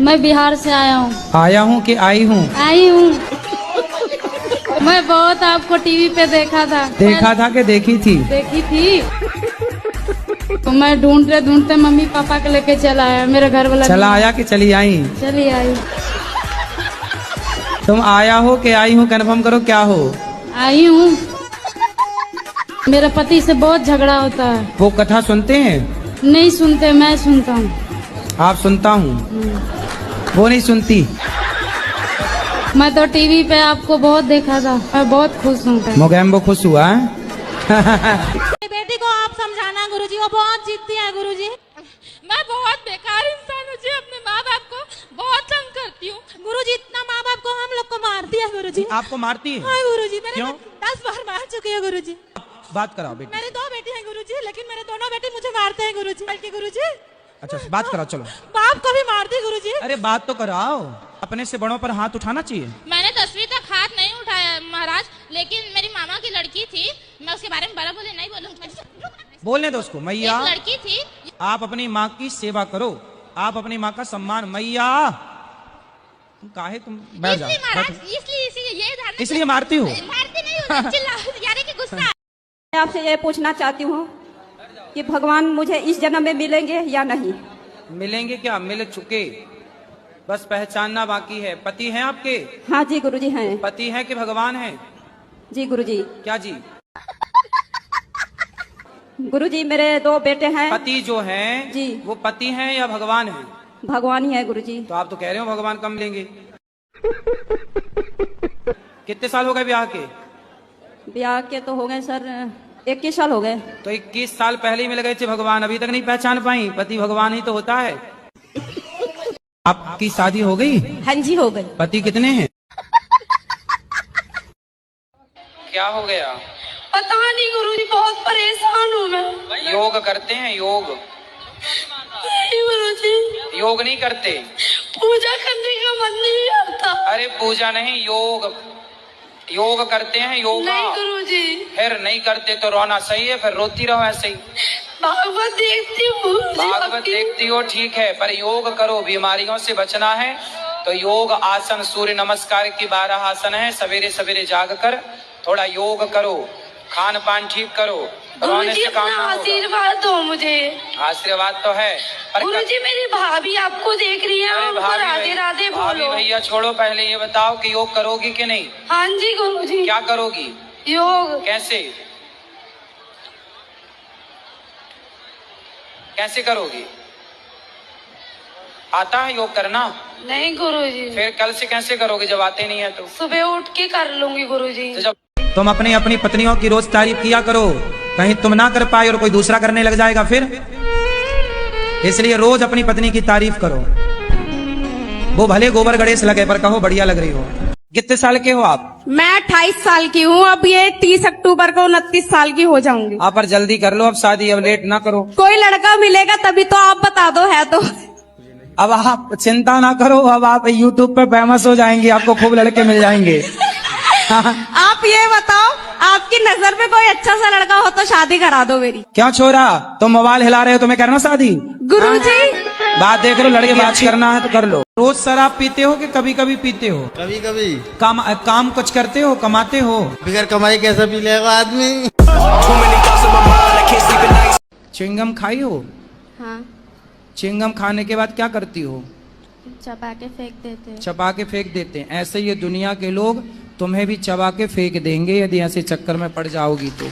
मैं बिहार से आया हूँ। आया हूँ कि आई हूँ? आई हूँ। मैं बहुत आपको टीवी पे देखा था। देखा था कि देखी थी? देखी थी। तो मैं ढूंढते ढूंढते मम्मी पापा के लेके चला आया। मेरे घर वाला चला आया कि चली आई? चली आई। तुम आया हो कि आई हूँ कन्फर्म करो, क्या हो? आई हूँ। मेरे पति से बहुत झगड़ा होता है। वो कथा सुनते हैं? नहीं सुनते, मैं सुनता हूँ। आप सुनता हूँ, वो नहीं सुनती। मैं तो टीवी पे आपको बहुत देखा था, मैं बहुत खुश हूँ। मोगैम्बो खुश हुआ है? बेटी को आप समझाना गुरुजी, वो बहुत जिद्दी है गुरुजी। मैं बहुत बेकार इंसान हूँ जी, अपने माँ बाप को बहुत तंग करती हूँ। गुरुजी इतना माँ बाप को हम लोग को मारती है गुरुजी। आपको मारती है? हाँ गुरुजी, मैंने क्यों? 10 बार मार चुकी है गुरुजी। बात कराओ बेटी। मेरी 2 बेटी हैं गुरुजी, लेकिन मेरे दोनों बेटे मुझे मारते हैं गुरुजी। बल्कि गुरुजी अच्छा बात कराओ, चलो। बाप को भी मारती है गुरुजी। अरे बात तो कराओ, अपने से बड़ों पर हाथ उठाना चाहिए। मैंने 10वीं तक हाथ नहीं उठाया महाराज, लेकिन मेरी मामा की लड़की थी, मैं उसके बारे में बड़ा बोले नहीं बोलूंगी। बोलने दो उसको। मैया एक लड़की थी। आप अपनी माँ की सेवा करो, आप अपनी माँ का सम्मान। मैया तुम काहे तुम बैठ जाओ। इसलिए महाराज, इसलिए ये जानना- इसलिए मारती हो? मारती नहीं हूँ, यानी कि गुस्सा। मैं आपसे ये पूछना चाहती हूँ कि भगवान मुझे इस जन्म में मिलेंगे या नहीं? मिलेंगे क्या, मिल चुके, बस पहचानना बाकी है। पति हैं आपके? हाँ जी गुरुजी हैं। पति हैं कि भगवान हैं? जी गुरुजी। क्या जी? गुरुजी मेरे 2 बेटे हैं। पति जो हैं जी। वो पति हैं या भगवान हैं? भगवान ही है गुरुजी। तो आप तो कह रहे हो भगवान कम मिलेंगे। कितने साल हो गए ब्याह के? ब्याह के तो हो गए सर 21 साल हो गए। तो 21 साल पहले ही मिल गए थे भगवान, अभी तक नहीं पहचान पाई? पति भगवान ही तो होता है। आपकी शादी हो गई? हाँ जी हो गई। पति कितने हैं? क्या हो गया? पता नहीं गुरुजी, बहुत परेशान हूँ मैं। योग करते हैं? योग गुरुजी योग नहीं करते? पूजा करने का मन नहीं आता। अरे पूजा नहीं, योग योग करते हैं। योगा नहीं गुरुजी। फिर नहीं करते तो रोना सही है, फिर रोती रहो ऐसे ही। भागवत देखती हूँ। भागवत देखती हो, ठीक है, पर योग करो, बीमारियों से बचना है। तो योग आसन, सूर्य नमस्कार की 12 आसन है, सवेरे सवेरे जाग कर थोड़ा योग करो, खान पान ठीक करो, रोने से काम ना होगा। आशीर्वाद दो मुझे। आशीर्वाद तो है पर गुरुजी मेरी भाभी आपको देख रही है, अरे उनको भाभी राधे राधे भाभी बोलो। भैया छोड़ो, पहले ये बताओ कि योग करोगी कि नहीं? हाँ जी गुरुजी। क्या करोगी? योग। कैसे कैसे करोगी? आता है योग करना? नहीं गुरुजी। फिर कल से कैसे करोगे जब आते नहीं है तो? सुबह उठ के कर लूंगी गुरुजी। तो जब तुम अपनी अपनी पत्नियों की रोज तारीफ किया करो, कहीं तुम ना कर पाए और कोई दूसरा करने लग जाएगा फिर। इसलिए रोज अपनी पत्नी की तारीफ करो, वो भले गोबर गणेश लगे पर कहो बढ़िया लग रही हो। कितने साल के हो आप? मैं 28 साल की हूँ। अब ये 30 अक्टूबर को 29 साल की हो जाऊंगी। आप पर जल्दी कर लो अब शादी, अब लेट ना करो। कोई लड़का मिलेगा तभी तो आप बता दो, है तो। अब आप चिंता ना करो, अब आप YouTube पे फेमस हो जाएंगे, आपको खूब लड़के मिल जाएंगे। आप ये बताओ, आपकी नजर में कोई अच्छा सा लड़का हो तो शादी करा दो मेरी। क्या छोरा, तुम मोबाइल हिला रहे हो, तुम्हें करना शादी? गुरुजी बात देख लो, लड़के बात करना है तो कर लो। रोज शराब पीते हो कि कभी कभी पीते हो? कभी कभी। काम कुछ करते हो, कमाते हो? बिगर कमाई कैसे पी लेगा आदमी? च्युइंगम खाई हो? हाँ। च्युइंगम खाने के बाद क्या करती हो? चबा के फेंक देते हैं। चबा के फेंक देते हैं। ऐसे ये दुनिया के लोग तुम्हें भी चबा के फेंक देंगे यदि ऐसे चक्कर में पड़ जाओगी तो।